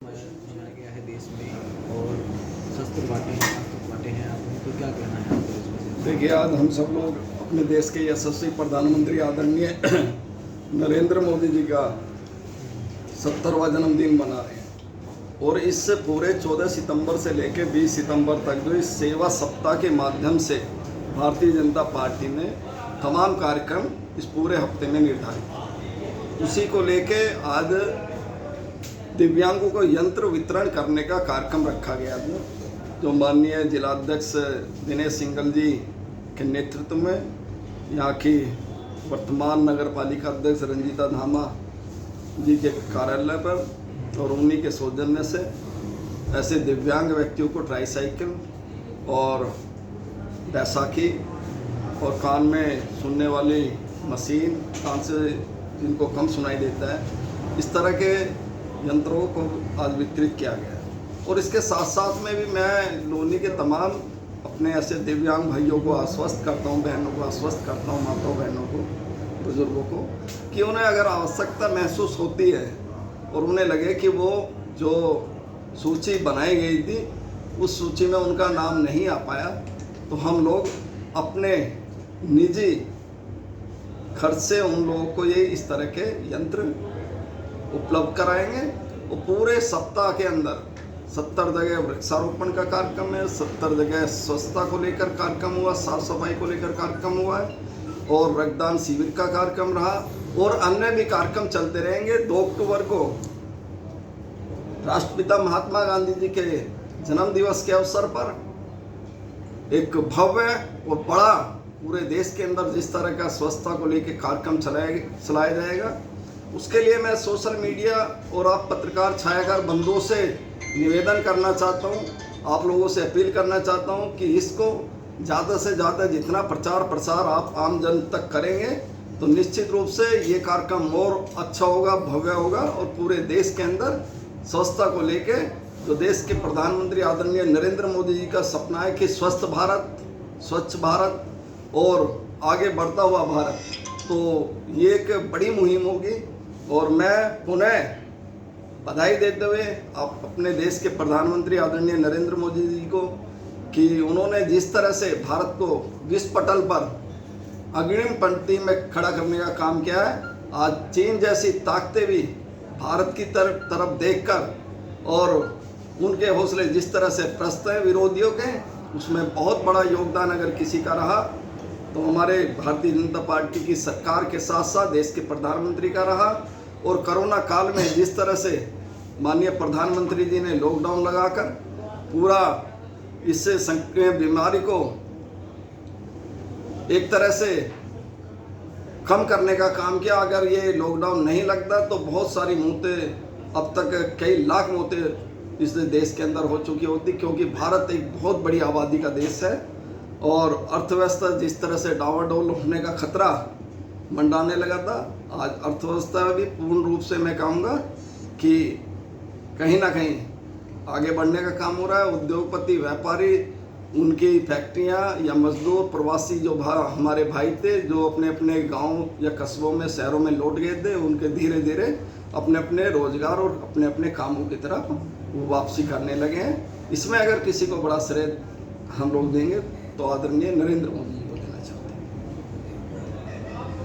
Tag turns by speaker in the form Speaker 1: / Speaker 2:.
Speaker 1: मनाया गया है देश में और शस्त्र बांटे हैं, अस्त्र बांटे हैं, आप उनको क्या कहना है आपको इसमें से?
Speaker 2: देखिए, आज हम सब लोग अपने देश के यशस्वी प्रधानमंत्री आदरणीय नरेंद्र मोदी जी का 70वां जन्मदिन मना रहे हैं और इससे पूरे 14 सितंबर से लेकर 20 सितंबर तक जो इस सेवा सप्ताह के माध्यम से भारतीय जनता पार्टी ने तमाम कार्यक्रम इस पूरे हफ्ते में निर्धारित किए। उसी को लेके आज दिव्यांगों को यंत्र वितरण करने का कार्यक्रम रखा गया था, जो माननीय जिलाध्यक्ष दिनेश सिंघल जी के नेतृत्व में यहाँ की वर्तमान नगर पालिका अध्यक्ष रंजीता धामा जी के कार्यालय पर और उन्हीं के सौजन्य से ऐसे दिव्यांग व्यक्तियों को ट्राईसाइकिल और बैसाखी और कान में सुनने वाली मशीन, कान से जिनको कम सुनाई देता है, इस तरह के यंत्रों को आज वितरित किया गया है। और इसके साथ साथ में भी मैं लोनी के तमाम अपने ऐसे दिव्यांग भाइयों को आश्वस्त करता हूँ, बहनों को आश्वस्त करता हूँ, माताओं बहनों को, बुजुर्गों को, कि उन्हें अगर आवश्यकता महसूस होती है और उन्हें लगे कि वो जो सूची बनाई गई थी उस सूची में उनका नाम नहीं आ पाया, तो हम लोग अपने निजी खर्च से उन लोगों को ये इस तरह के यंत्र उपलब्ध कराएंगे। और पूरे सप्ताह के अंदर 70 जगह वृक्षारोपण का कार्यक्रम है, 70 जगह स्वच्छता को लेकर कार्यक्रम हुआ, साफ सफाई को लेकर कार्यक्रम हुआ है और रक्तदान शिविर का कार्यक्रम रहा और अन्य भी कार्यक्रम चलते रहेंगे। 2 अक्टूबर को राष्ट्रपिता महात्मा गांधी जी के जन्म दिवस के अवसर पर एक भव्य और बड़ा पूरे देश के अंदर जिस तरह का स्वच्छता को लेकर कार्यक्रम चलाया जाएगा, उसके लिए मैं सोशल मीडिया और आप पत्रकार छायाकार बंधुओं से निवेदन करना चाहता हूं, आप लोगों से अपील करना चाहता हूं कि इसको ज़्यादा से ज़्यादा जितना प्रचार प्रसार आप आम जन तक करेंगे तो निश्चित रूप से ये कार्यक्रम और अच्छा होगा, भव्य होगा और पूरे देश के अंदर स्वच्छता को लेके जो देश के प्रधानमंत्री आदरणीय नरेंद्र मोदी जी का सपना है कि स्वस्थ भारत, स्वच्छ भारत और आगे बढ़ता हुआ भारत, तो ये एक बड़ी मुहिम होगी। और मैं पुनः बधाई देते हुए आप अपने देश के प्रधानमंत्री आदरणीय नरेंद्र मोदी जी को कि उन्होंने जिस तरह से भारत को विश्व पटल पर अग्रिम पंक्ति में खड़ा करने का काम किया है, आज चीन जैसी ताकतें भी भारत की तरफ देखकर और उनके हौसले जिस तरह से प्रस्त हैं विरोधियों के, उसमें बहुत बड़ा योगदान अगर किसी का रहा तो हमारे भारतीय जनता पार्टी की सरकार के साथ साथ देश के प्रधानमंत्री का रहा। और कोरोना काल में जिस तरह से माननीय प्रधानमंत्री जी ने लॉकडाउन लगाकर पूरा इससे संक्रामक बीमारी को एक तरह से कम करने का काम किया, अगर ये लॉकडाउन नहीं लगता तो बहुत सारी मौतें, अब तक कई लाख मौतें इस देश के अंदर हो चुकी होती, क्योंकि भारत एक बहुत बड़ी आबादी का देश है और अर्थव्यवस्था जिस तरह से डावाडोल होने का खतरा मंडाने लगा था, आज अर्थव्यवस्था भी पूर्ण रूप से मैं कहूँगा कि कहीं ना कहीं आगे बढ़ने का काम हो रहा है। उद्योगपति, व्यापारी, उनकी फैक्ट्रियाँ या मजदूर प्रवासी जो हमारे भाई थे जो अपने अपने गांव या कस्बों में, शहरों में लौट गए थे, उनके धीरे धीरे अपने अपने रोजगार और अपने अपने कामों की तरफ वो वापसी करने लगे हैं। इसमें अगर किसी को बड़ा श्रेय हम लोग देंगे तो आदरणीय नरेंद्र मोदी।